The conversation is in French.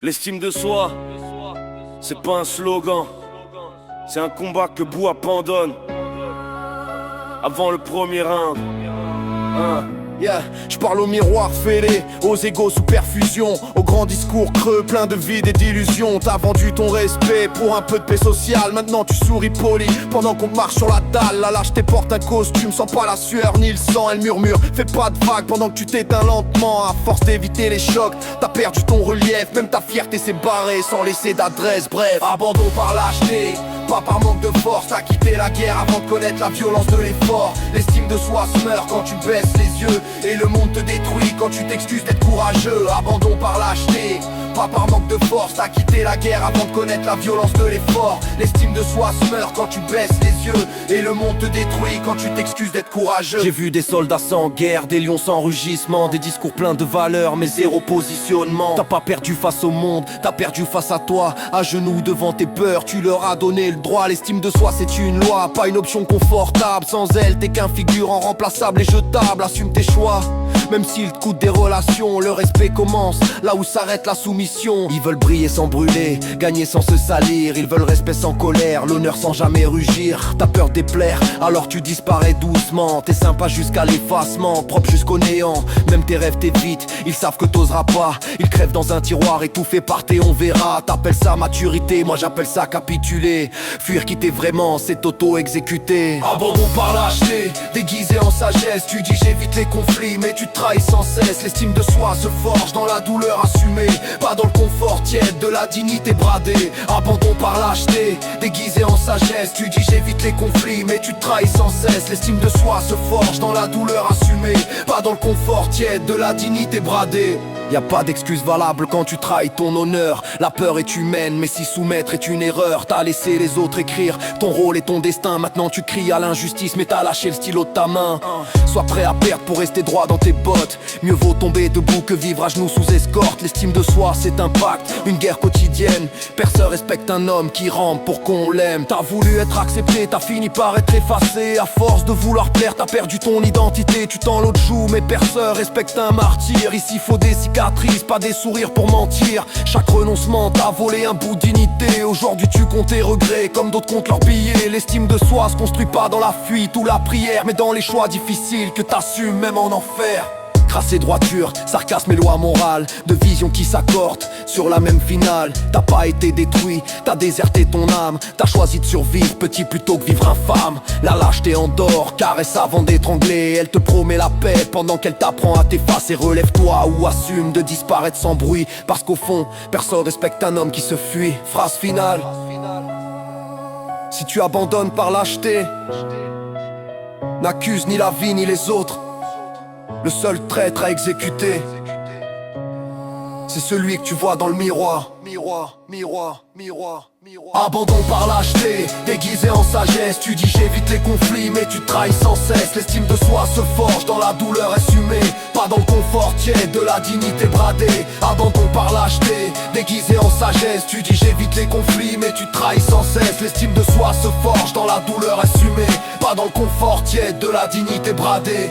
L'estime de soi, c'est pas un slogan, c'est un combat que Bou abandonne avant le premier round. Yeah, je parle au miroir fêlé, aux égos sous perfusion, aux grands discours creux, plein de vide et d'illusions. T'as vendu ton respect pour un peu de paix sociale. Maintenant tu souris poli, pendant qu'on marche sur la dalle. La lâche porte un costume, sens pas la sueur ni le sang. Elle murmure, fais pas de vagues pendant que tu t'éteins lentement. À force d'éviter les chocs, t'as perdu ton relief. Même ta fierté s'est barrée sans laisser d'adresse. Bref, abandon par lâcheté, pas par manque de force. T'as quitté la guerre avant de connaître la violence de l'effort. L'estime de soi se meurt quand tu baisses les yeux, et le monde te détruit quand tu t'excuses d'être courageux. Abandon par lâcheté, pas par manque de force. T'as quitté la guerre avant de connaître la violence de l'effort. L'estime de soi se meurt quand tu baisses les yeux, et le monde te détruit quand tu t'excuses d'être courageux. J'ai vu des soldats sans guerre, des lions sans rugissement, des discours pleins de valeurs mais zéro positionnement. T'as pas perdu face au monde, t'as perdu face à toi. À genoux devant tes peurs, tu leur as donné le droit. L'estime de soi c'est une loi, pas une option confortable. Sans elle t'es qu'un figurant remplaçable et jetable. Assume tes choix, même s'il te coûte des relations. Le respect commence là où s'arrête la soumission. Ils veulent briller sans brûler, gagner sans se salir. Ils veulent respect sans colère, l'honneur sans jamais rugir. T'as peur de déplaire, alors tu disparais doucement. T'es sympa jusqu'à l'effacement, propre jusqu'au néant. Même tes rêves t'évitent, ils savent que t'oseras pas. Ils crèvent dans un tiroir étouffé par tes on verra. T'appelles ça maturité, moi j'appelle ça capituler. Fuir qui t'es vraiment, c'est auto-exécuter. Abandon par lâcheté, déguisé en sagesse. Tu dis j'évite les conflits, mais tu trahis sans cesse. L'estime de soi se forge dans la douleur assumée, pas dans le confort tiède de la dignité bradée. Abandon par lâcheté, déguisé en sagesse. Tu dis j'évite les conflits, mais tu trahis sans cesse. L'estime de soi se forge dans la douleur assumée, pas dans le confort tiède de la dignité bradée. Y a pas d'excuse valable quand tu trahis ton honneur. La peur est humaine, mais s'y soumettre est une erreur. T'as laissé les autres écrire ton rôle et ton destin. Maintenant tu cries à l'injustice, mais t'as lâché le stylo de ta main. Sois prêt à perdre pour rester droit dans tes bottes. Mieux vaut tomber debout que vivre à genoux sous escorte. L'estime de soi c'est un pacte, une guerre quotidienne. Personne respecte un homme qui rampe pour qu'on l'aime. T'as voulu être accepté, t'as fini par être effacé. À force de vouloir plaire, t'as perdu ton identité. Tu tends l'autre joue, mais personne respecte un martyr. Ici faut des cicatrices, pas des sourires pour mentir. Chaque renoncement t'a volé un bout d'unité. Aujourd'hui tu comptes tes regrets comme d'autres comptent leurs billets. L'estime de soi se construit pas dans la fuite ou la prière, mais dans les choix difficiles que t'assumes même en enfer. Crassé droiture, sarcasme et loi morale, de visions qui s'accordent sur la même finale. T'as pas été détruit, t'as déserté ton âme. T'as choisi de survivre petit plutôt que vivre infâme. La lâcheté endort, caresse avant d'étrangler. Elle te promet la paix pendant qu'elle t'apprend à t'effacer. Relève-toi ou assume de disparaître sans bruit, parce qu'au fond, personne respecte un homme qui se fuit. Phrase finale: si tu abandonnes par lâcheté, n'accuse ni la vie ni les autres. Le seul traître à exécuter, c'est celui que tu vois dans le miroir. Miroir, miroir, miroir, miroir. Abandon par lâcheté, déguisé en sagesse. Tu dis j'évite les conflits, mais tu trahis sans cesse. L'estime de soi se forge dans la douleur assumée, pas dans le confort tiède de la dignité bradée. Abandon par lâcheté, déguisé en sagesse. Tu dis j'évite les conflits, mais tu trahis sans cesse. L'estime de soi se forge dans la douleur assumée, pas dans le confort tiède de la dignité bradée.